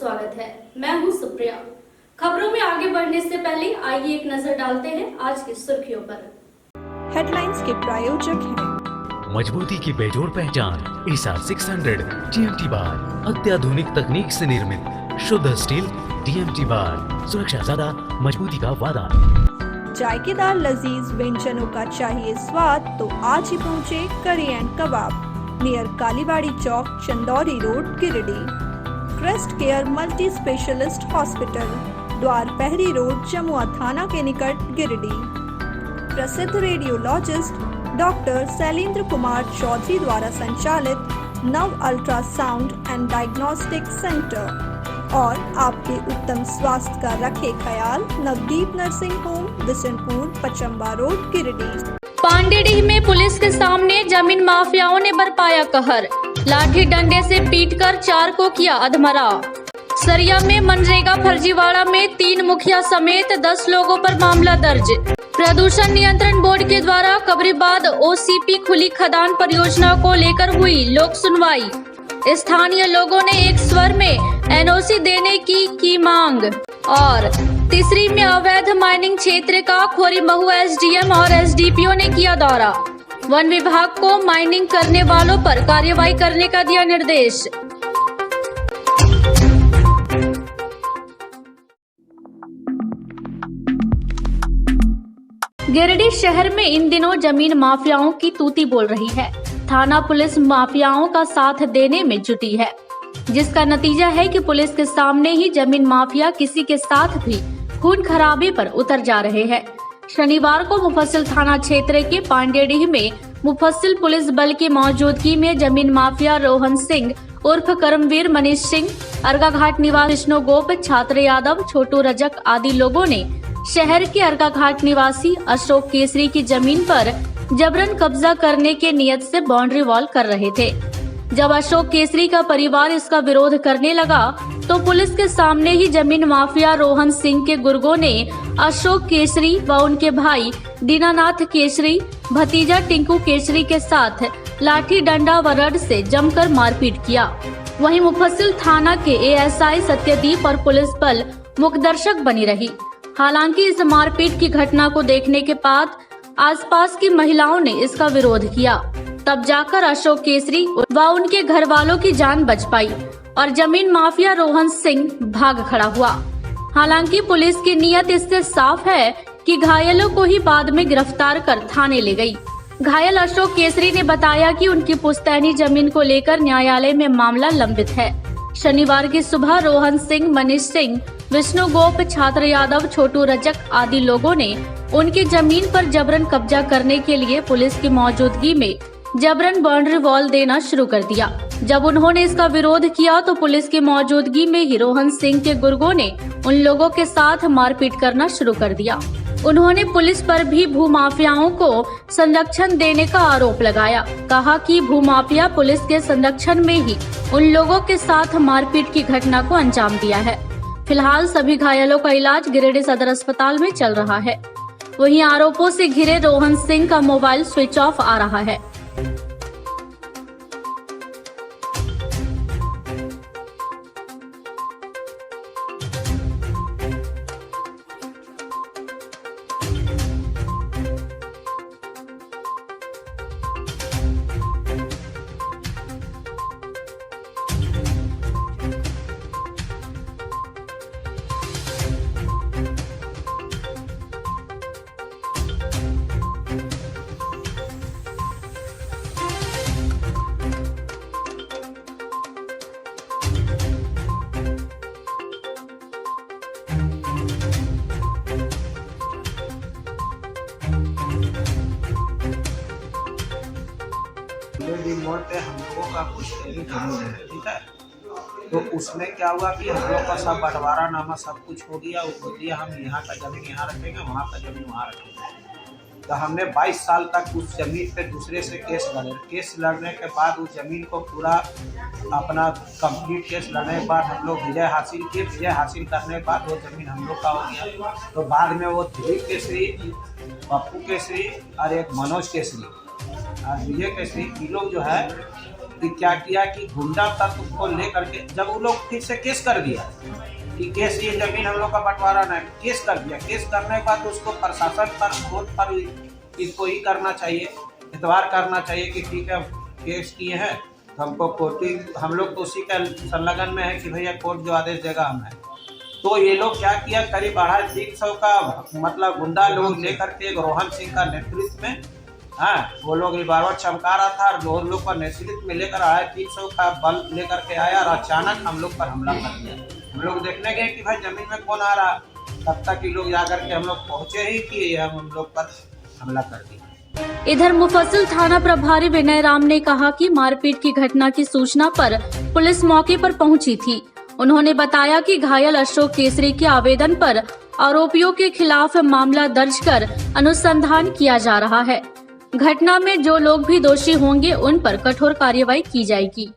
स्वागत है। मैं हूं सुप्रिया। खबरों में आगे बढ़ने से पहले आइए एक नजर डालते हैं आज की सुर्खियों पर। हेडलाइंस के प्रायोजक हैं मजबूती की बेजोड़ पहचान ईसा 600 TMT बार, अत्याधुनिक तकनीक से निर्मित शुद्ध स्टील TMT बार, सुरक्षा ज्यादा मजबूती का वादा। जायकेदार लजीज व्यंजनों का चाहिए स्वाद तो आज ही पहुँचे curry and kebab near Kalibari Chowk, Chandauri road, Giridih. Crest care multi specialist hospital, Dwarpahari road, Jamua थाना के निकट, गिरिडीह। प्रसिद्ध रेडियोलॉजिस्ट डॉक्टर शैलेंद्र कुमार चौधरी द्वारा संचालित नव अल्ट्रासाउंड एंड डायग्नोस्टिक सेंटर और आपके उत्तम स्वास्थ्य का रखे ख्याल Navdeep nursing home, Bishanpur, Pachamba road, Giridih. Pandedih में पुलिस के सामने जमीन माफियाओं ने बरपाया कहर, लाठी डंडे से पीटकर 4 को किया अधमरा। सरिया में मनरेगा फर्जीवाड़ा में 3 मुखिया समेत 10 लोगों पर मामला दर्ज। प्रदूषण नियंत्रण बोर्ड के द्वारा कब्रिबाद OCP खुली खदान परियोजना को लेकर हुई लोक सुनवाई। स्थानीय लोगों ने एक स्वर में NOC देने की मांग। और तीसरी में अवैध माइनिंग क्षेत्र का खोरीमहू SDM और SDPO ने किया दौरा। वन विभाग को माइनिंग करने वालों पर कार्रवाई करने का दिया निर्देश। गिरिडीह शहर में इन दिनों जमीन माफियाओं की तूती बोल रही है। थाना पुलिस माफियाओं का साथ देने में जुटी है, जिसका नतीजा है कि पुलिस के सामने ही जमीन माफिया किसी के साथ भी खून खराबे पर उतर जा रहे हैं। शनिवार को मुफस्सिल थाना क्षेत्र के पांडेडीह में मुफस्सिल पुलिस बल की मौजूदगी में जमीन माफिया रोहन सिंह उर्फ कर्मवीर, मनीष सिंह, अर्का घाट निवासी विष्णु गोप, छात्र यादव, छोटू रजक आदि लोगों ने शहर के अर्का घाट निवासी अशोक केसरी की जमीन पर जबरन कब्जा करने के नियत से बाउंड्री वॉल कर रहे थे। जब अशोक केसरी का परिवार इसका विरोध करने लगा तो पुलिस के सामने ही जमीन माफिया रोहन सिंह के गुर्गों ने अशोक केसरी व उनके भाई दीनानाथ केसरी, भतीजा टिंकू केसरी के साथ लाठी डंडा व रड से जमकर मारपीट किया। वहीं मुफस्सिल थाना के ASI सत्यदीप और पुलिस बल मुखदर्शक बनी रही। हालांकि इस मारपीट की घटना को देखने के बाद आसपास की महिलाओं ने इसका विरोध किया। तब जाकर अशोक केसरी व उनके घर वालों की जान बच पाई और जमीन माफिया रोहन सिंह भाग खड़ा हुआ। हालांकि पुलिस की नीयत इससे साफ है कि घायलों को ही बाद में गिरफ्तार कर थाने ले गई। घायल अशोक केसरी ने बताया कि उनकी पुश्तैनी जमीन को लेकर न्यायालय में मामला लंबित है। शनिवार की सुबह रोहन सिंह, मनीष सिंह, विष्णु गोप, छात्र यादव, छोटू रजक आदि लोगों ने उनकी जमीन पर जबरन कब्जा करने के लिए पुलिस की मौजूदगी में जबरन बाउंड्री वॉल देना शुरू कर दिया। जब उन्होंने इसका विरोध किया तो पुलिस की मौजूदगी में ही रोहन सिंह के गुर्गों ने उन लोगों के साथ मारपीट करना शुरू कर दिया। उन्होंने पुलिस पर भी भूमाफियाओं को संरक्षण देने का आरोप लगाया। कहा कि भूमाफिया पुलिस के संरक्षण में ही उन लोगों के साथ मारपीट की घटना को अंजाम दिया है। फिलहाल सभी घायलों का इलाज गिरिडीह सदर अस्पताल में चल रहा है। वहीं आरोपों से घिरे रोहन सिंह का मोबाइल स्विच ऑफ आ रहा है। मोड़ पे हम लोगों का कुछ जमीन है, ठीक है। तो उसमें क्या हुआ कि हम लोग का सब बंटवारा नामा सब कुछ हो गया। वो बोलिए हम यहाँ का जमीन यहाँ रखेंगे, वहाँ का जमीन वहाँ रखेंगे। तो हमने 22 साल तक उस जमीन पे दूसरे से केस लड़े। केस लड़ने के बाद उस जमीन को पूरा अपना कंप्लीट केस लड़ने के बाद हम लोग विजय हासिल किए। विजय हासिल करने के बाद वो जमीन हम लोग का हो गया। तो बाद में वो दिलीप केसरी, पप्पू केसरी और एक मनोज केसरी और विजय केसरी, ये लोग जो है कि क्या किया कि गुंडा तत्व को लेकर के जब वो लोग फिर से केस कर दिया कि केस ये जमीन हम लोग का बंटवारा नहीं, केस कर दिया। केस करने के बाद उसको प्रशासन पर कोर्ट पर इसको ही करना चाहिए, एतबार करना चाहिए कि ठीक है केस किए हैं तो हमको कोर्टी, हम लोग तो उसी का संलग्न में है कि भैया कोर्ट जो आदेश देगा हमें। तो ये लोग क्या किया, करीब 250 का मतलब गुंडा लोग लेकर के रोहन सिंह का नेतृत्व में, हाँ वो लोग रिवाल्वर चमका रहा था और लोग का नेतृत्व में लेकर 250 का बल लेकर के आया और अचानक हम लोग पर हमला कर दिया। हम लोग देखने गए कि भाई जमीन में कौन आ रहा, तब तक ये लोग जाकर के हम लोग पहुंचे ही कि हम लोग पर हमला कर दिया। इधर मुफस्सिल थाना प्रभारी विनय राम ने कहा कि मारपीट की घटना की सूचना पर पुलिस मौके पर पहुंची थी। उन्होंने बताया कि घायल अशोक केसरी के आवेदन पर आरोपियों के खिलाफ मामला दर्ज कर अनुसंधान किया जा रहा है। घटना में जो लोग भी दोषी होंगे उन पर कठोर कार्रवाई की जाएगी।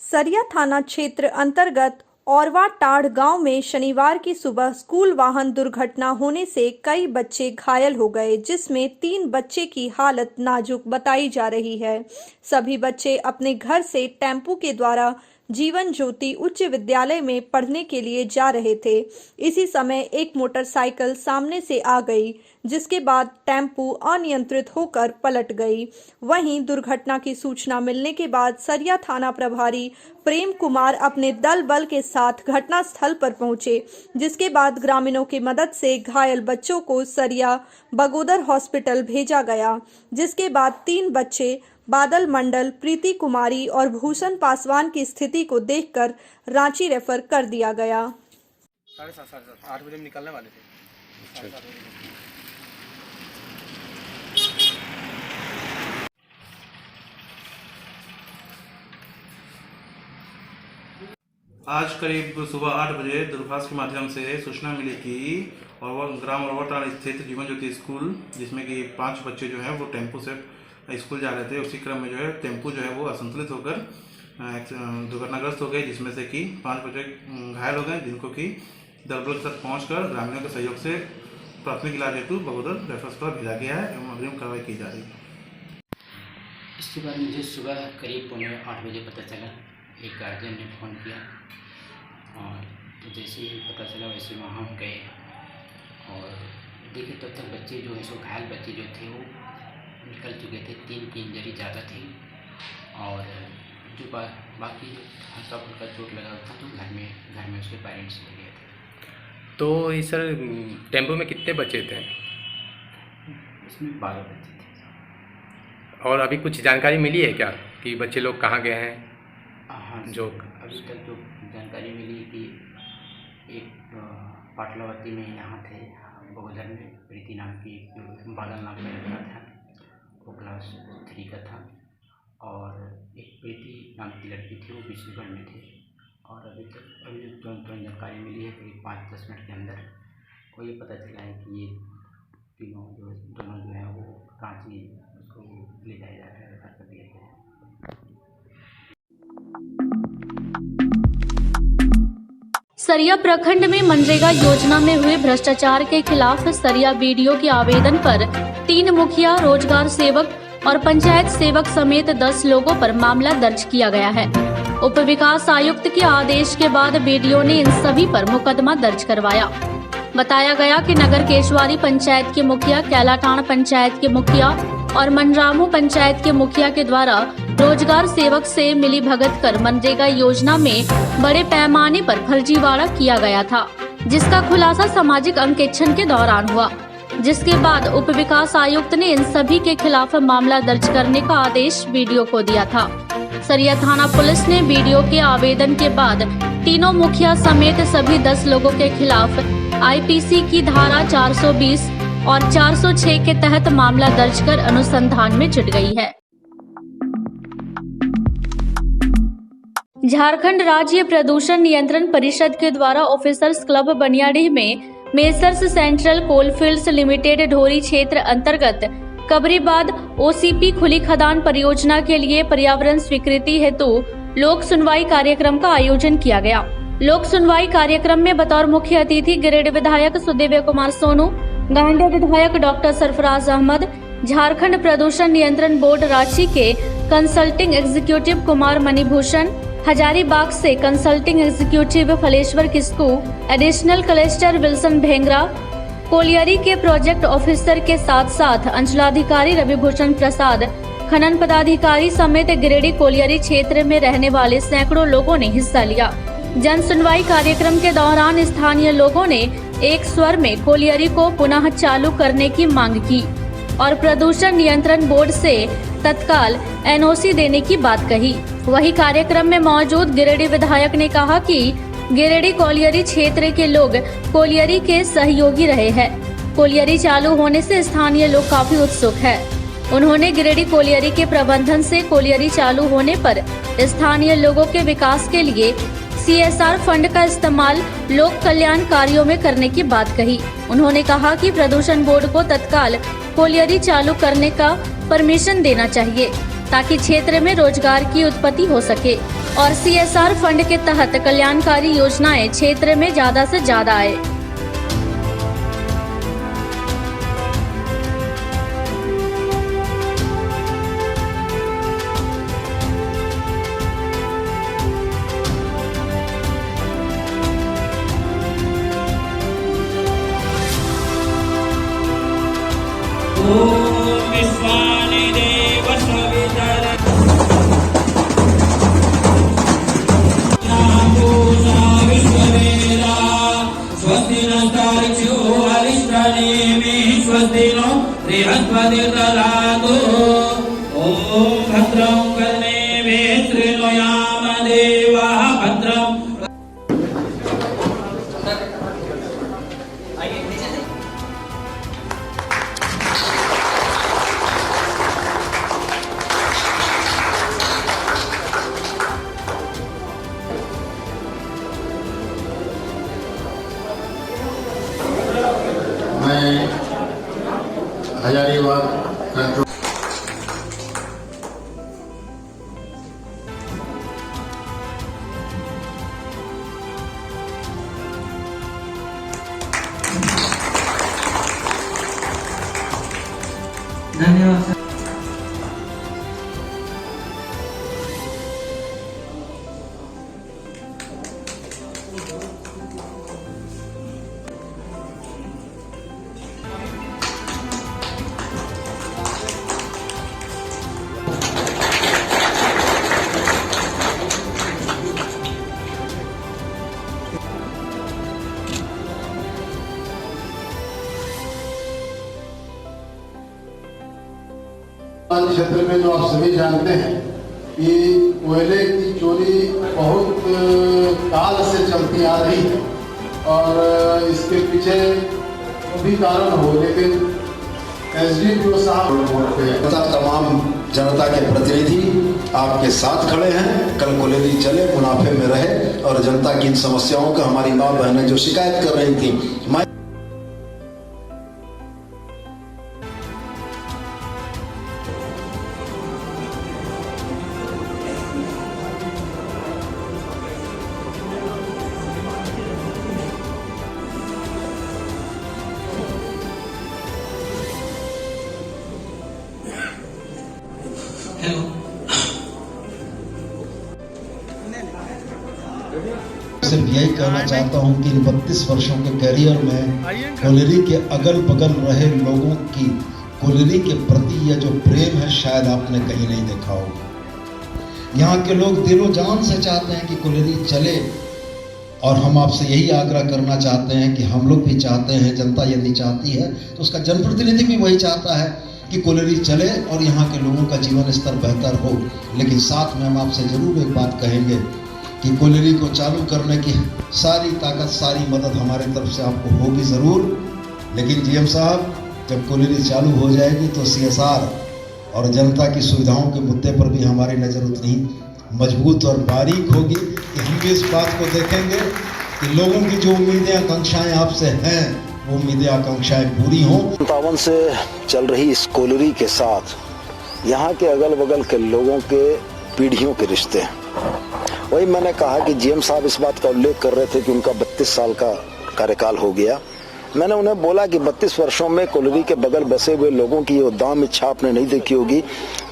सरिया थाना क्षेत्र अंतर्गत औरवा टाढ़ गांव में शनिवार की सुबह स्कूल वाहन दुर्घटना होने से कई बच्चे घायल हो गए, जिसमें 3 बच्चे की हालत नाजुक बताई जा रही है। सभी बच्चे अपने घर से टेम्पो के द्वारा जीवन ज्योति उच्च विद्यालय में पढ़ने के लिए जा रहे थे। इसी समय एक मोटरसाइकिल सामने से आ गई, जिसके बाद टेम्पो अनियंत्रित होकर पलट गई। वहीं दुर्घटना की सूचना मिलने के बाद सरिया थाना प्रभारी प्रेम कुमार अपने दल बल के साथ घटनास्थल पर पहुंचे, जिसके बाद ग्रामीणों की मदद से घायल बच्चों को सरिया बगोदर हॉस्पिटल भेजा गया, जिसके बाद 3 बच्चे बादल मंडल, प्रीति कुमारी और भूषण पासवान की स्थिति को देखकर रांची रेफर कर दिया गया। 7:30 8 बजे निकलने वाले थे। आज करीब सुबह 8 बजे दूरभाष के माध्यम से सूचना मिली कि ग्राम औरवाटाड़ स्थित जीवन ज्योति स्कूल, जिसमें कि 5 बच्चे जो हैं वो टेम्पो से स्कूल जा रहे थे। उसी क्रम में जो है टेम्पो जो है वो असंतुलित होकर दुर्घटनाग्रस्त हो गए, जिसमें से कि 5 बच्चे घायल हो गए, जिनको कि दल बल के साथ पहुँचकर ग्रामीणों के सहयोग से प्राथमिक इलाज हेतु बगोदर रेफर पर भेजा गया है एवं अग्रिम कार्रवाई की जा रही है। इसके बाद मुझे सुबह करीब 8 बजे पता चला, एक गार्जियन ने फ़ोन किया और तो जैसे ही पता चला वैसे वहाँ हम गए और देखे तब तक बच्चे जो है सो घायल बच्चे जो थे वो निकल चुके थे। 3 की इंजरी ज़्यादा थी और जो बाकी हल्का फुल्का चोट लगा था तो घर में उसके पेरेंट्स ले गए थे। तो इस सर टेम्पो में कितने बच्चे थे? इसमें 12 बच्चे थे। और अभी कुछ जानकारी मिली है क्या कि बच्चे लोग कहाँ गए हैं? हाँ, जो अभी तक जो जानकारी मिली कि एक पाटलावती में यहाँ थे बगोदर में प्रीति नाम की, बादल नाम का लड़का था, वो क्लास 3 का था, और एक प्रीति नाम की लड़की थी वो बिशनगढ़ में थी। और अभी जो जानकारी मिली है करीब 5-10 मिनट के अंदर को ये पता चला है कि ये दोनों जो है वो रांची उसको ले जाया जा रहा है, रेफर कर दिया गया है। सरिया प्रखंड में मनरेगा योजना में हुए भ्रष्टाचार के खिलाफ सरिया बीडीओ के आवेदन पर 3 मुखिया, रोजगार सेवक और पंचायत सेवक समेत 10 लोगों पर मामला दर्ज किया गया है। उप विकास आयुक्त के आदेश के बाद बीडीओ ने इन सभी पर मुकदमा दर्ज करवाया। बताया गया कि नगर केशवारी पंचायत के मुखिया, कैलाटाण पंचायत के मुखिया और मनरामू पंचायत के मुखिया के द्वारा रोजगार सेवक से मिली भगत कर मनरेगा योजना में बड़े पैमाने पर फर्जीवाड़ा किया गया था, जिसका खुलासा सामाजिक अंकेक्षण के दौरान हुआ, जिसके बाद उप विकास आयुक्त ने इन सभी के खिलाफ मामला दर्ज करने का आदेश बीडीओ को दिया था। सरिया थाना पुलिस ने बीडीओ के आवेदन के बाद तीनों मुखिया समेत सभी 10 लोगों के खिलाफ आईपीसी की धारा 420 और 406 के तहत मामला दर्ज कर अनुसंधान में जुट गई है। झारखंड राज्य प्रदूषण नियंत्रण परिषद के द्वारा ऑफिसर्स क्लब बनियाडीह में मेसर्स सेंट्रल कोलफील्ड्स लिमिटेड ढोरी क्षेत्र अंतर्गत कबरीबाद ओसीपी खुली खदान परियोजना के लिए पर्यावरण स्वीकृति हेतु लोक सुनवाई कार्यक्रम का आयोजन किया गया। लोक सुनवाई कार्यक्रम में बतौर मुख्य अतिथि गिरिडीह विधायक सुदेव कुमार सोनू, गांडेय विधायक डॉक्टर सरफराज अहमद, झारखंड प्रदूषण नियंत्रण बोर्ड रांची के कंसल्टिंग एग्जीक्यूटिव कुमार मणिभूषण, हजारीबाग से consulting executive Phaleshwar Kisku, additional collector Wilson Bhengra, colliery के प्रोजेक्ट ऑफिसर के साथ साथ अंचलाधिकारी रविभूषण प्रसाद, खनन पदाधिकारी समेत गिरिडीह कोलियरी क्षेत्र में रहने वाले सैकड़ों लोगों ने हिस्सा लिया। जन सुनवाई कार्यक्रम के दौरान स्थानीय लोगों ने एक स्वर में कोलियरी को पुनः चालू करने की मांग की और प्रदूषण नियंत्रण बोर्ड से तत्काल एनओसी देने की बात कही। वही कार्यक्रम में मौजूद गिरिडीह विधायक ने कहा कि गिरिडीह कोलियरी क्षेत्र के लोग कोलियरी के सहयोगी रहे हैं। कोलियरी चालू होने से स्थानीय लोग काफी उत्सुक है। उन्होंने गिरिडीह कोलियरी के प्रबंधन से कोलियरी चालू होने पर स्थानीय लोगों के विकास के लिए CSR फंड का इस्तेमाल लोक कल्याण कार्यों में करने की बात कही। उन्होंने कहा कि प्रदूषण बोर्ड को तत्काल कोलियरी चालू करने का परमिशन देना चाहिए ताकि क्षेत्र में रोजगार की उत्पत्ति हो सके और CSR फंड के तहत कल्याणकारी योजनाएं क्षेत्र में ज्यादा से ज्यादा आए। मैं हजारीबाग कंट्रोल धन्यवाद। क्षेत्र में जो आप सभी जानते हैं कि कोयले की चोरी बहुत काल से चलती आ रही है और इसके पीछे भी कारण हो, लेकिन SDPO साहब तथा तमाम जनता के प्रतिनिधि आपके साथ खड़े हैं। कल कोयले चले, मुनाफे में रहे और जनता की इन समस्याओं का हमारी माँ बहनें जो शिकायत कर रही थी, सिर्फ यही कहना चाहता हूं कि 32 वर्षों के करियर में कोयले के अगल बगल रहे लोगों की कोयले के प्रति यह जो प्रेम है शायद आपने कहीं नहीं देखा होगा। यहाँ के लोग दिलो जान से चाहते हैं कि कोयले चले और हम आपसे यही आग्रह करना चाहते हैं कि हम लोग भी चाहते हैं, जनता यदि चाहती है तो उसका जनप्रतिनिधि भी वही चाहता है कि कोयले चले और यहाँ के लोगों का जीवन स्तर बेहतर हो। लेकिन साथ में हम आपसे जरूर एक बात कहेंगे कि कोयले को चालू करने की सारी ताकत, सारी मदद हमारे तरफ से आपको होगी ज़रूर। लेकिन GM साहब, जब कोयले चालू हो जाएगी तो CSR और जनता की सुविधाओं के मुद्दे पर भी हमारी नज़र उतनी मजबूत और बारीक होगी कि हम भी इस बात को देखेंगे कि लोगों की जो उम्मीदें आकांक्षाएं आपसे हैं वो उम्मीदें आकांक्षाएं पूरी हों। 57 से चल रही इस कोयले के साथ यहाँ के अगल बगल के लोगों के पीढ़ियों के रिश्ते हैं। वही मैंने कहा कि GM साहब इस बात का उल्लेख कर रहे थे कि उनका 32 साल का कार्यकाल हो गया, मैंने उन्हें बोला कि 32 वर्षों में कोलरी के बगल बसे हुए लोगों की ये उद्दाम इच्छा आपने नहीं देखी होगी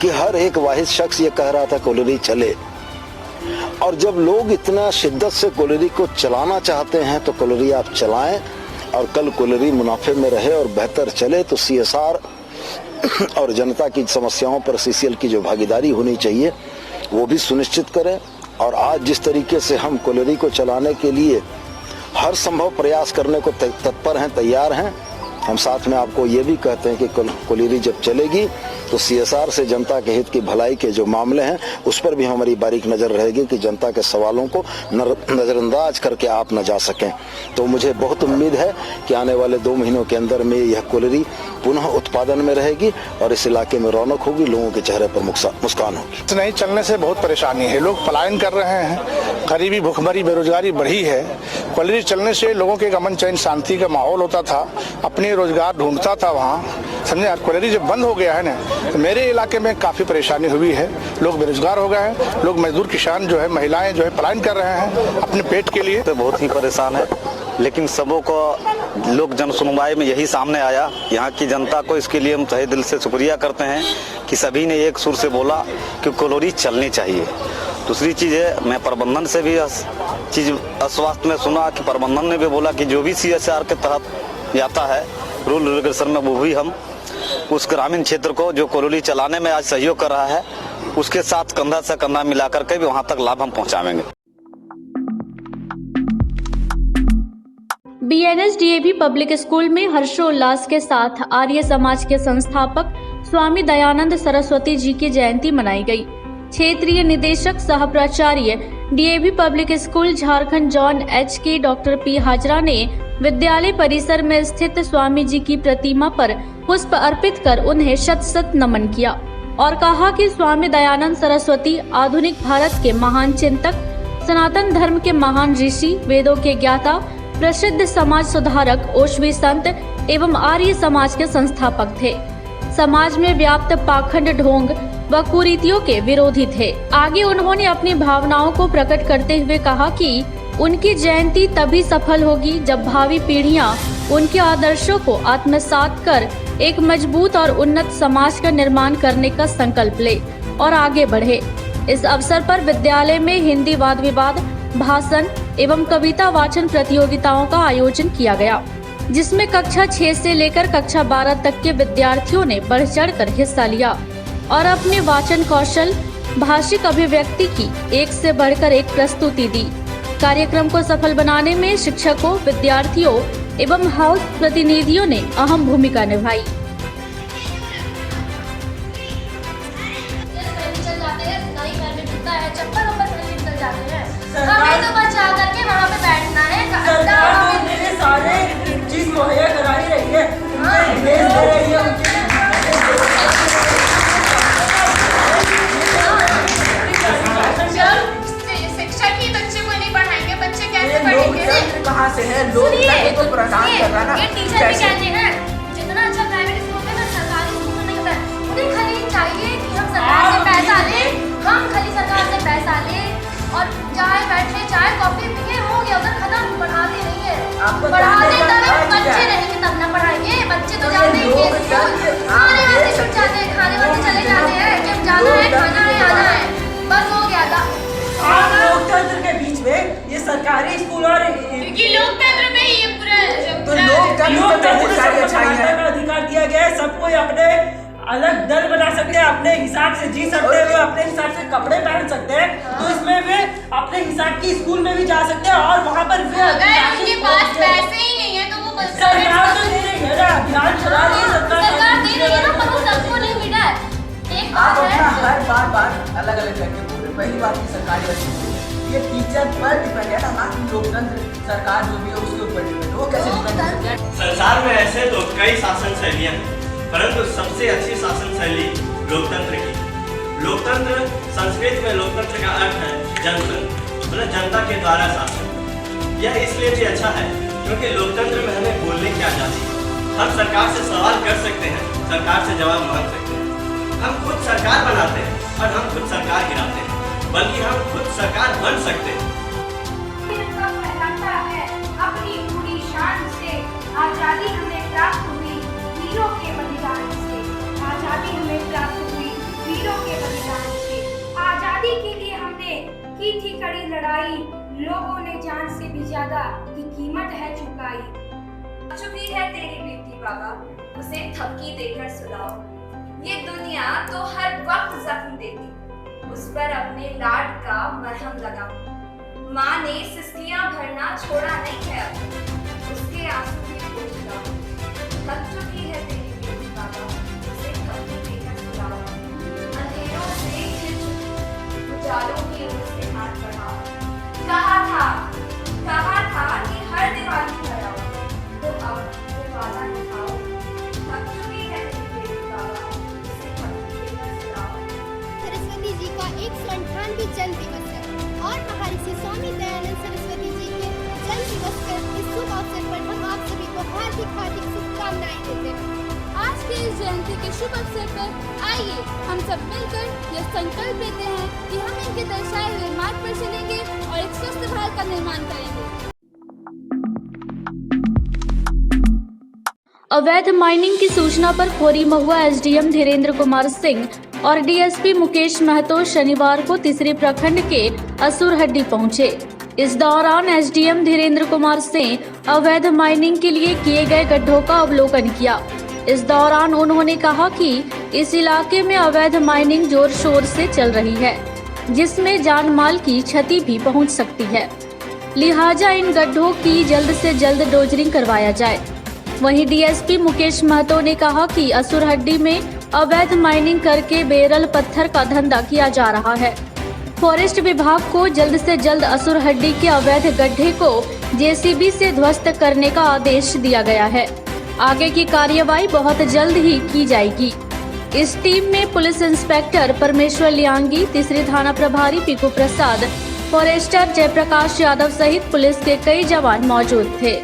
कि हर एक वाहिद शख्स ये कह रहा था कोलरी चले। और जब लोग इतना शिद्दत से कोलरी को चलाना चाहते हैं तो कोलरी आप चलाएं, और कल कोलरी मुनाफे में रहे और बेहतर चले तो CSR और जनता की समस्याओं पर CCL की जो भागीदारी होनी चाहिए वो भी सुनिश्चित करें। और आज जिस तरीके से हम कोलरी को चलाने के लिए हर संभव प्रयास करने को तत्पर हैं, तैयार हैं, हम साथ में आपको ये भी कहते हैं कि कोलरी जब चलेगी तो CSR से जनता के हित की भलाई के जो मामले हैं उस पर भी हमारी बारीक नजर रहेगी कि जनता के सवालों को नजरअंदाज करके आप न जा सकें। तो मुझे बहुत उम्मीद है कि आने वाले 2 महीनों के अंदर में यह कोलरी पुनः उत्पादन में रहेगी और इस इलाके में रौनक होगी, लोगों के चेहरे पर मुस्कान होगी। नहीं चलने से बहुत परेशानी है, लोग पलायन कर रहे हैं, गरीबी, भुखमरी, बेरोजगारी बढ़ी है। कोलरी चलने से लोगों के अमन चैन शांति का माहौल होता था, अपने रोजगार ढूंढता था वहाँ, समझे। कोलरी जब बंद हो गया है ना तो मेरे इलाके में काफ़ी परेशानी हुई है, लोग बेरोजगार हो गए हैं, लोग मजदूर किसान जो है, महिलाएं जो है पलायन कर रहे हैं अपने पेट के लिए। तो बहुत ही परेशान है, लेकिन सबों को लोग जन सुनवाई में यही सामने आया। यहाँ की जनता को इसके लिए हम तहे दिल से शुक्रिया करते हैं कि सभी ने एक सुर से बोला कि कोलरी चलनी चाहिए। दूसरी चीज़ है, मैं प्रबंधन से भी चीज़ अस्वास्थ्य में सुना कि प्रबंधन ने भी बोला कि जो भी CSR के तहत आता है रूल रेगुलेशन में, वो भी हम उस ग्रामीण क्षेत्र को जो कोलरी चलाने में आज सहयोग कर रहा है उसके साथ कंधा से कंधा मिलाकर के भी वहां तक लाभ हम पहुंचाएंगे। BNS DAV पब्लिक स्कूल में हर्षोल्लास के साथ आर्य समाज के संस्थापक स्वामी दयानंद सरस्वती जी की जयंती मनाई गई। क्षेत्रीय निदेशक सह प्राचार्य DAV public school Jharkhand zone HK doctor P Hazra ने विद्यालय परिसर में स्थित स्वामी जी की प्रतिमा पर पुष्प अर्पित कर उन्हें शत शत नमन किया और कहा कि स्वामी दयानंद सरस्वती आधुनिक भारत के महान चिंतक, सनातन धर्म के महान ऋषि, वेदों के ज्ञाता, प्रसिद्ध समाज सुधारक, ओशवी संत एवं आर्य समाज के संस्थापक थे। समाज में व्याप्त पाखंड, ढोंग व कुरीतियों के विरोधी थे। आगे उन्होंने अपनी भावनाओं को प्रकट करते हुए कहा कि उनकी जयंती तभी सफल होगी जब भावी पीढ़ियां उनके आदर्शों को आत्मसात कर एक मजबूत और उन्नत समाज का निर्माण करने का संकल्प ले और आगे बढ़े। इस अवसर पर विद्यालय में हिंदी वाद विवाद, भाषण एवं कविता वाचन प्रतियोगिताओं का आयोजन किया गया, जिसमें कक्षा 6 से लेकर कक्षा 12 तक के विद्यार्थियों ने बढ़ चढ़कर हिस्सा लिया और अपने वाचन कौशल, भाषिक अभिव्यक्ति की एक से बढ़कर एक प्रस्तुति दी। कार्यक्रम को सफल बनाने में शिक्षकों, विद्यार्थियों एवं हाउस प्रतिनिधियों ने अहम भूमिका निभाई। हमें तो बचा करके वहाँ पे बैठना है। सारे चीज मुहैया करा ही रही है। शिक्षक ही बच्चे को नहीं पढ़ाएंगे, बच्चे कैसे पढ़ेंगे? कहाँ से है? लोग तो प्रदान कर रहा ना। ये टीचर भी कहते हैं जितना अच्छा प्राइवेट स्कूल में ना सरकारी स्कूल में नहीं होता है। उन्हें खाली चाहिए कि हम सरकार से पैसा लें, हम खाली सरकार से पैसा लें और चाय बैठे, चाय कॉफी पीके हो गया, उधर खत्म। पढ़ाते नहीं है, पढ़ाते तब बच्चे रहेंगे तब ना पढ़ाएंगे। बच्चे तो जाते ही खाने वाले छूट जाते हैं, खाने वाले चले जाते हैं, जब जाना है खाना है आना है, बस हो गया था। लोकतंत्र के बीच में ये सरकारी स्कूल और लोकतंत्र में ये पूरा अधिकार दिया गया है। सबको अपने अलग दल बना सकते हैं, अपने हिसाब से जी सकते हैं, अपने हिसाब से कपड़े पहन सकते हैं। तो इसमें वे अपने हिसाब की स्कूल में भी जा सकते हैं और वहाँ पर उनके पास पैसे ही नहीं है तो वो सरकार तो दे रही है ना, अभियान चला रही है सरकार दे रही है ना, पर वो सबको नहीं मिला है। एक बात है, हर बार अलग अलग करके बोल रहे। पहली बात की सरकारी स्कूल ये टीचर पर डिपेंड है ना कि लोकतंत्र सरकार जो भी है उसके ऊपर डिपेंड है। वो कैसे डिपेंड है? संसार में ऐसे तो कई शासन शैलियाँ हैं, परंतु सबसे अच्छी शासन शैली लोकतंत्र की। लोकतंत्र, संस्कृत में लोकतंत्र का अर्थ है जनतंत्र, मतलब जनता के द्वारा शासन। यह इसलिए भी अच्छा है क्योंकि लोकतंत्र में हमें बोलने की आज़ादी है। हम सरकार से सवाल कर सकते हैं, सरकार से जवाब मांग सकते हैं। हम खुद सरकार बनाते हैं और हम खुद सरकार गिराते हैं, बल्कि हम खुद सरकार बन सकते हैं। अपनी पूरी शान से आजादी जान से भी ज्यादा की कीमत है चुकाई। चुकी है तेरी बेटी बाबा, उसे थपकी देकर सुलाओ। ये दुनिया तो हर वक्त जख्म देती, उस पर अपने लाड का मरहम लगाओ। माँ ने सिस्कियां भरना छोड़ा नहीं है अब, उसके आंसू भी पोंछ लाओ। थक चुकी है तेरी बेटी बाबा, उसे थपकी देकर सुलाओ। अंधेरों से खिल चुकी, उजालों की ओर से हाथ बढ़ाओ। कहा था कि हर दिवाली कराओ, तो अब वो वादा निभाओ। थक चुकी है तेरी बेटी बाबा, उसे थपकी देकर सुलाओ। सरस्वती जी का 198वां जन्म दिवस है और महर्षि स्वामी दयानंद सरस्वती जी के जन्म दिवस पर इस शुभ अवसर पर हम आप सभी को हार्दिक शुभकामनाएं देते हैं। आज के इस जयंती के शुभ अवसर पर आइए हम सब मिलकर यह संकल्प लेते हैं कि हम इनके दर्शाए हुए मार्ग पर चलेंगे और एक स्वस्थ भारत का निर्माण करेंगे। अवैध माइनिंग की सूचना पर खोरी महुआ एसडीएम धीरेन्द्र कुमार सिंह और डीएसपी मुकेश महतो शनिवार को तीसरे प्रखंड के असुरहड्डी पहुंचे। इस दौरान एसडीएम धीरेन्द्र कुमार सिंह अवैध माइनिंग के लिए किए गए गड्ढों का अवलोकन किया। इस दौरान उन्होंने कहा कि इस इलाके में अवैध माइनिंग जोर शोर से चल रही है, जिसमें जान माल की क्षति भी पहुंच सकती है, लिहाजा इन गड्ढों की जल्द से जल्द डोजरिंग करवाया जाए। वहीं डीएसपी मुकेश महतो ने कहा कि असुरहड्डी में अवैध माइनिंग करके बेरल पत्थर का धंधा किया जा रहा है। फॉरेस्ट विभाग को जल्द से जल्द असुरहड्डी के अवैध गड्ढे को जेसीबी से ध्वस्त करने का आदेश दिया गया है। आगे की कार्यवाही बहुत जल्द ही की जाएगी। इस टीम में पुलिस इंस्पेक्टर परमेश्वर लियांगी, तीसरी थाना प्रभारी पीकू प्रसाद, फॉरेस्टर जयप्रकाश यादव सहित पुलिस के कई जवान मौजूद थे।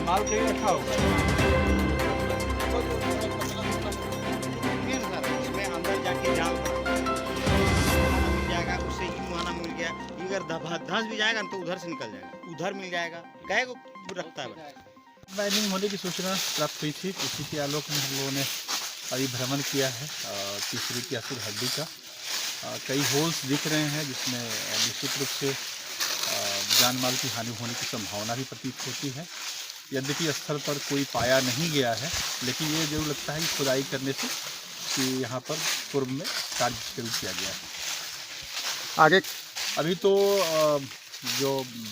माल कहीं रखा होगा इसमें अंदर जाके जाल मिल जाएगा, उससे मुआना मिल गया। अगर धंस भी जाएगा तो उधर से निकल जाएगा, उधर मिल जाएगा। गाय को रखता है। माइनिंग होने की सूचना प्राप्त हुई थी, उसी के आलोक में हम लोगों ने अभी भ्रमण किया है तीसरी की असुरहड्डी का। कई होल्स दिख रहे हैं जिसमें निश्चित रूप से जान माल की हानि होने की संभावना भी प्रतीत होती है। यद्यपि स्थल पर कोई पाया नहीं गया है, लेकिन ये जरूर लगता है कि खुदाई करने से कि यहाँ पर पूर्व में कार्य शुरू किया गया है। आगे अभी तो जो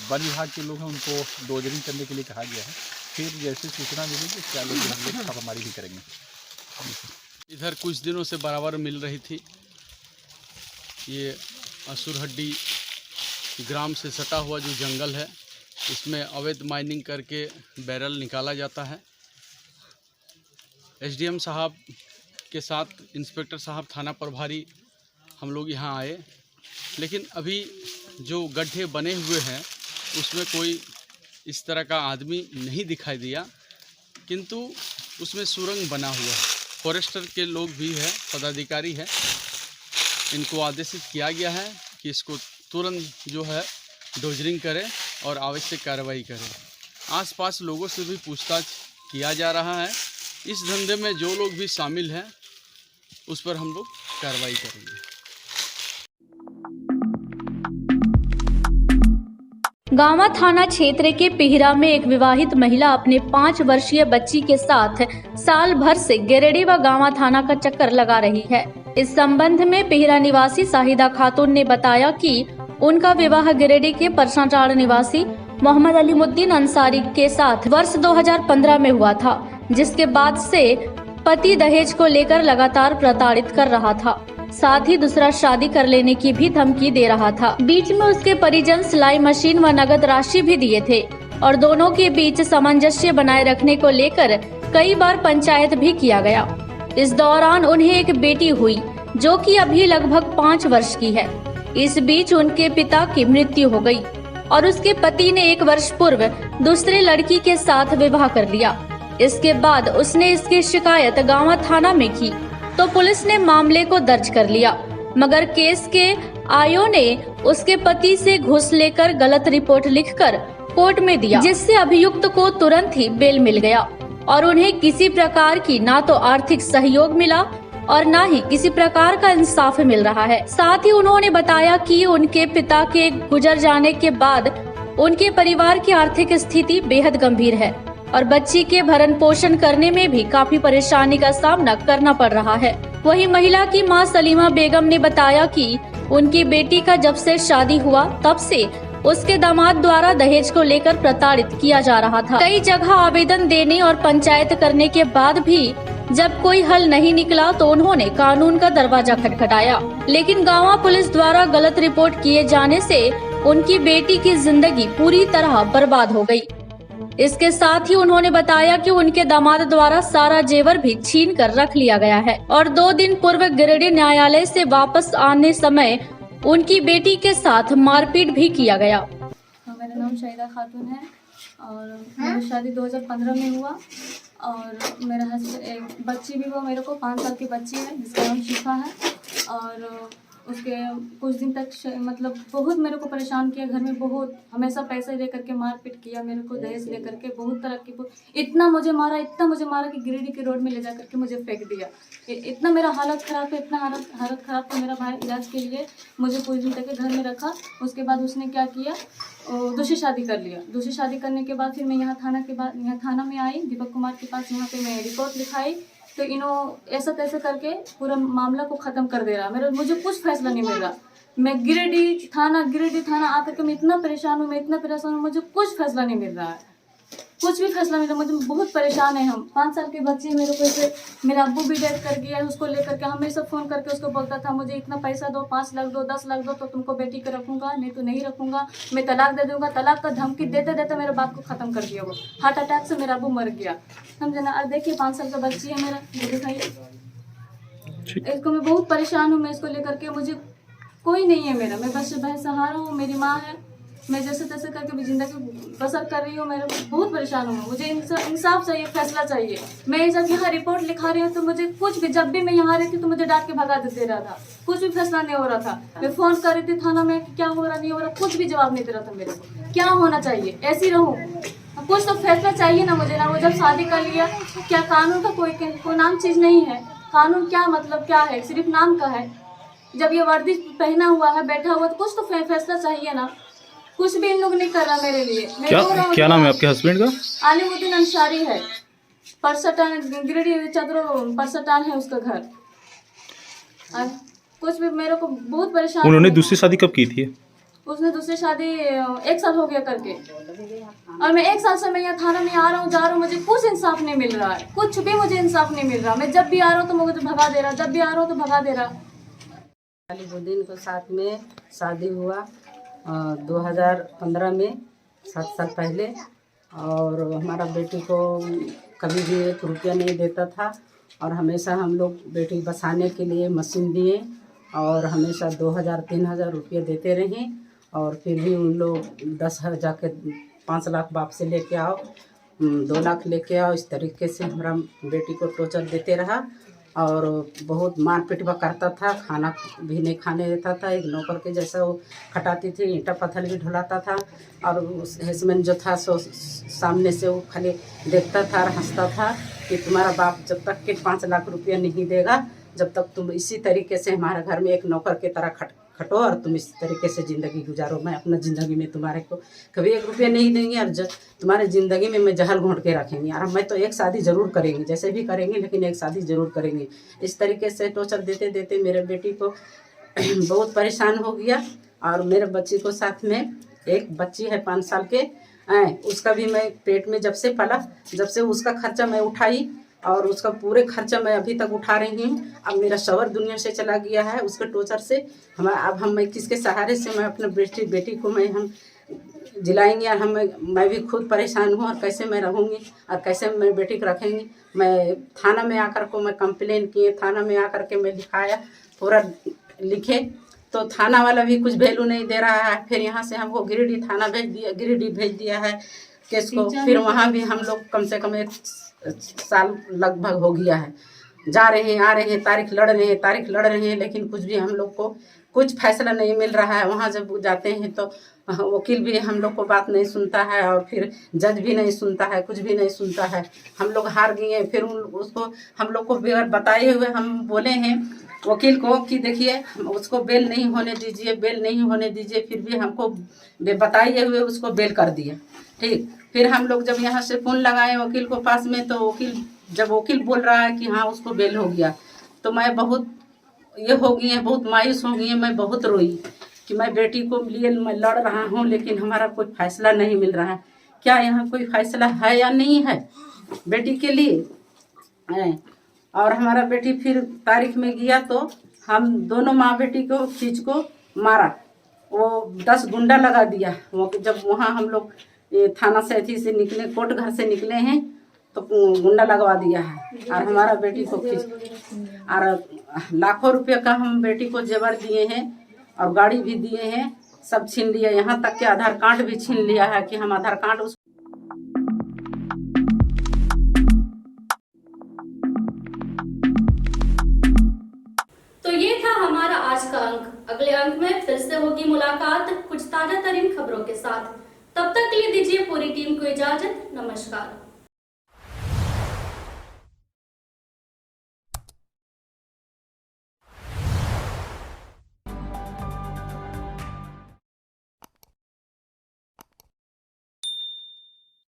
वन विभाग के लोग हैं उनको डोजरिंग करने के लिए कहा गया है, फिर जैसे सूचना मिलेगी क्या लोग हम लोग छापामारी भी करेंगे। इधर कुछ दिनों से बराबर मिल रही थी। ये असुरहड्डी ग्राम से सटा हुआ जो जंगल है, इसमें अवैध माइनिंग करके बैरल निकाला जाता है। एसडीएम साहब के साथ इंस्पेक्टर साहब थाना प्रभारी हम लोग यहाँ आए, लेकिन अभी जो गड्ढे बने हुए हैं उसमें कोई इस तरह का आदमी नहीं दिखाई दिया, किंतु उसमें सुरंग बना हुआ है। फॉरेस्टर के लोग भी है, पदाधिकारी है, इनको आदेशित किया गया है कि इसको तुरंत जो है डोजरिंग करें और आवश्यक कार्रवाई करें। आसपास लोगों से भी पूछताछ किया जा रहा है। इस धंधे में जो लोग भी शामिल हैं उस पर हम लोग कार्रवाई करेंगे। गांवा थाना क्षेत्र के पिहरा में एक विवाहित महिला अपने 5 वर्षीय बच्ची के साथ साल भर से गिरिडीह व गांवा थाना का चक्कर लगा रही है। इस संबंध में पिहरा निवासी शाहिदा खातून ने बताया कि उनका विवाह गिरिडीह के परसाटाड़ निवासी मोहम्मद अलीमुद्दीन अंसारी के साथ वर्ष 2015 में हुआ था, जिसके बाद से पति दहेज को लेकर लगातार प्रताड़ित कर रहा था, साथ ही दूसरा शादी कर लेने की भी धमकी दे रहा था। बीच में उसके परिजन सिलाई मशीन व नगद राशि भी दिए थे और दोनों के बीच सामंजस्य बनाए रखने को लेकर कई बार पंचायत भी किया गया। इस दौरान उन्हें एक बेटी हुई जो कि अभी लगभग 5 वर्ष की है। इस बीच उनके पिता की मृत्यु हो गई और उसके पति ने 1 वर्ष पूर्व दूसरे लड़की के साथ विवाह कर लिया। इसके बाद उसने इसकी शिकायत गांवा थाना में की तो पुलिस ने मामले को दर्ज कर लिया, मगर केस के आईओ ने उसके पति से घूस लेकर गलत रिपोर्ट लिखकर कोर्ट में दिया, जिससे अभियुक्त को तुरंत ही बेल मिल गया और उन्हें किसी प्रकार की ना तो आर्थिक सहयोग मिला और ना ही किसी प्रकार का इंसाफ मिल रहा है। साथ ही उन्होंने बताया कि उनके पिता के गुजर जाने के बाद उनके परिवार की आर्थिक स्थिति बेहद गंभीर है और बच्ची के भरण पोषण करने में भी काफी परेशानी का सामना करना पड़ रहा है। वहीं महिला की मां सलीमा बेगम ने बताया कि उनकी बेटी का जब से शादी हुआ तब से उसके दामाद द्वारा दहेज को लेकर प्रताड़ित किया जा रहा था। कई जगह आवेदन देने और पंचायत करने के बाद भी जब कोई हल नहीं निकला तो उन्होंने कानून का दरवाजा खटखटाया, लेकिन गांवा पुलिस द्वारा गलत रिपोर्ट किए जाने से उनकी बेटी की जिंदगी पूरी तरह बर्बाद हो गई। इसके साथ ही उन्होंने बताया कि उनके दामाद द्वारा सारा जेवर भी छीन कर रख लिया गया है और 2 दिन पूर्व गिरिडीह न्यायालय से वापस आने समय उनकी बेटी के साथ मारपीट भी किया गया। मेरा नाम शाहिदा खातून है और मेरी शादी 2015 में हुआ और मेरा हस्बैंड एक बच्ची भी हुआ, मेरे को 5 साल की बच्ची है जिसका नाम शिफा है और उसके कुछ दिन तक मतलब बहुत मेरे को परेशान किया, घर में बहुत हमेशा पैसे दे करके मारपीट किया, मेरे को दहेज ले करके बहुत तरह की इतना मुझे मारा कि गिरिडीह के रोड में ले जा करके मुझे फेंक दिया। इतना मेरा हालत ख़राब है, इतना हालत ख़राब था। मेरा भाई इलाज के लिए मुझे कुछ दिन तक घर में रखा। उसके बाद उसने क्या किया, दूसरी शादी कर लिया। दूसरी शादी करने के बाद फिर मैं यहाँ थाना में आई, दीपक कुमार के पास। यहाँ पे मैं रिपोर्ट लिखाई तो ऐसा तैसे करके पूरा मामला को ख़त्म कर दे रहा। मुझे कुछ फैसला नहीं मिल रहा। मैं गिरिडीह थाना आकर के मैं इतना परेशान हूँ, मुझे कुछ फैसला नहीं मिल रहा है, कुछ भी फैसला मिल रहा। मुझे बहुत परेशान है। हम 5 साल के बच्चे, मेरे को ऐसे मेरा अब्बू भी डेथ कर गया है, उसको लेकर के हमेशा फ़ोन करके उसको बोलता था मुझे इतना पैसा दो, 5 लाख दो, 10 लाख दो तो तुमको बेटी को रखूँगा, नहीं तो नहीं रखूँगा, मैं तलाक दे दूँगा। तलाक का धमकी देते देते मेरे बाप को ख़त्म कर दिया। वो हार्ट अटैक से मेरा अब्बू मर गया, समझे ना। और देखिए 5 साल का बच्ची है मेरा, ये दिखाइए, इसको मैं बहुत परेशान हूँ। मैं इसको लेकर के, मुझे कोई नहीं है मेरा, मैं बस सहारा हूँ, मेरी माँ है। मैं जैसे तैसे करके भी ज़िंदगी बसर कर रही हूँ। मैं बहुत परेशान हूँ, मुझे इंसाफ चाहिए, फैसला चाहिए। मैं जब यहाँ रिपोर्ट लिखा रही हूँ तो मुझे कुछ भी, जब भी मैं यहाँ रहती तो मुझे डांट के भगा दे रहा था, कुछ भी फैसला नहीं हो रहा था। मैं फ़ोन कर रही थी थाना में कि क्या हो रहा, नहीं हो रहा, कुछ भी जवाब नहीं दे रहा था मेरे को। क्या होना चाहिए, ऐसी रहूँ, कुछ तो फैसला चाहिए ना मुझे ना। वो जब शादी कर लिया, क्या कानून का कोई नाम चीज़ नहीं है? कानून क्या मतलब क्या है, सिर्फ नाम का है। जब ये वर्दी पहना हुआ है, बैठा हुआ, तो कुछ तो फैसला चाहिए ना। कुछ भी इन लोग नहीं कर रहा मेरे लिए। क्या नाम है आपके हस्बैंड का? आलिमुद्दीन अंसारी है, परसटान, गिरिडीह चतरो परसटान है उसका घर। कुछ भी मेरे को बहुत परेशान। उन्होंने दूसरी शादी कब की थी? उसने दूसरी शादी 1 साल हो गया करके, और मैं 1 साल से मैं यहाँ थाना में आ रहा हूँ, जा रहा हूँ, मुझे कुछ इंसाफ नहीं मिल रहा है, कुछ भी मुझे इंसाफ नहीं मिल रहा। मैं जब भी आ रहा हूँ तो मुझे भगा दे रहा, जब भी आ रहा हूँ तो भगा दे रहा। आलिमुद्दीन के साथ में शादी हुआ 2015 में, 7 साल पहले। और हमारा बेटी को कभी भी 1 रुपया नहीं देता था और हमेशा हम लोग बेटी बसाने के लिए मशीन दिए और हमेशा 2000-3000 रुपये देते रहे। और फिर भी उन लोग 10,000 जाके 5 लाख बाप से लेके आओ, 2 लाख लेके आओ, इस तरीके से हमारा बेटी को टॉर्चर देते रहा। और बहुत मारपीट भी करता था, खाना भी नहीं खाने देता था। एक नौकर के जैसा वो खटाती थी, ईंटा पत्थर भी ढुलाता था। और उस हस्बैंड जो था सो सामने से वो खाली देखता था और हंसता था कि तुम्हारा बाप जब तक के 5 लाख रुपया नहीं देगा, जब तक तुम इसी तरीके से हमारे घर में एक नौकर की तरह खटो और तुम इस तरीके से ज़िंदगी गुजारो। मैं अपना ज़िंदगी में तुम्हारे को कभी 1 रुपया नहीं देंगे और तुम्हारे ज़िंदगी में मैं जहर घोंट के रखेंगे। और मैं तो एक शादी ज़रूर करेंगे, जैसे भी करेंगे, लेकिन एक शादी ज़रूर करेंगे। इस तरीके से टॉर्चर देते देते मेरे बेटी को बहुत परेशान हो गया। और मेरे बच्ची को साथ में एक बच्ची है 5 साल के, उसका भी मैं पेट में जब से पला, जब से उसका खर्चा मैं उठाई और उसका पूरे खर्चा मैं अभी तक उठा रही हूँ। अब मेरा शौहर दुनिया से चला गया है उसके टॉर्चर से। अब मैं किसके सहारे से मैं अपने बेटी को हम जिलाएंगे और मैं भी खुद परेशान हूँ और कैसे मैं रहूँगी और कैसे मैं बेटी को रखेंगी। मैं थाना में आकर को मैं कंप्लेन किए, थाना में आकर के मैं लिखाया, पूरा लिखे तो थाना वाला भी कुछ वैल्यू नहीं दे रहा है। फिर यहाँ से हमको गिरिडीह थाना गिरिडीह भेज दिया है केस को। फिर वहाँ भी हम लोग कम से कम 1 साल लगभग हो गया है, जा रहे हैं आ रहे हैं, तारीख लड़ रहे हैं, लेकिन कुछ भी हम लोग को कुछ फैसला नहीं मिल रहा है। वहाँ जब जाते हैं तो वकील भी हम लोग को बात नहीं सुनता है और फिर जज भी नहीं सुनता है, कुछ भी नहीं सुनता है। हम लोग हार गए। फिर उसको हम लोग को बताए हुए हम बोले हैं वकील को कि देखिए उसको बेल नहीं होने दीजिए, फिर भी हमको बताए हुए उसको बेल कर दिया। ठीक, फिर हम लोग जब यहाँ से फ़ोन लगाए वकील को पास में तो वकील बोल रहा है कि हाँ उसको बेल हो गया, तो मैं बहुत ये हो गई है, बहुत मायूस हो गई है। मैं बहुत रोई कि मैं बेटी को लिए मैं लड़ रहा हूँ लेकिन हमारा कोई फैसला नहीं मिल रहा है। क्या यहाँ कोई फैसला है या नहीं है बेटी के लिए? और हमारा बेटी फिर तारीख में गया तो हम दोनों माँ बेटी को खींच को मारा, वो 10 गुंडा लगा दिया। वो जब वहाँ हम लोग थाना से निकले, कोर्ट घर से निकले हैं तो गुंडा लगवा दिया है और हमारा बेटी को खींच और लाखों रुपये का हम बेटी को जेवर दिए हैं और गाड़ी भी दिए हैं, सब छीन लिया। यहाँ तक के आधार कार्ड भी छीन लिया है कि हम आधार कार्ड उस तो ये था हमारा आज का अंक। अगले अंक में फिर से होगी मुलाकात कुछ ताजा तरीन खबरों के साथ। तब तक के लिए दीजिए पूरी टीम को इजाजत। नमस्कार।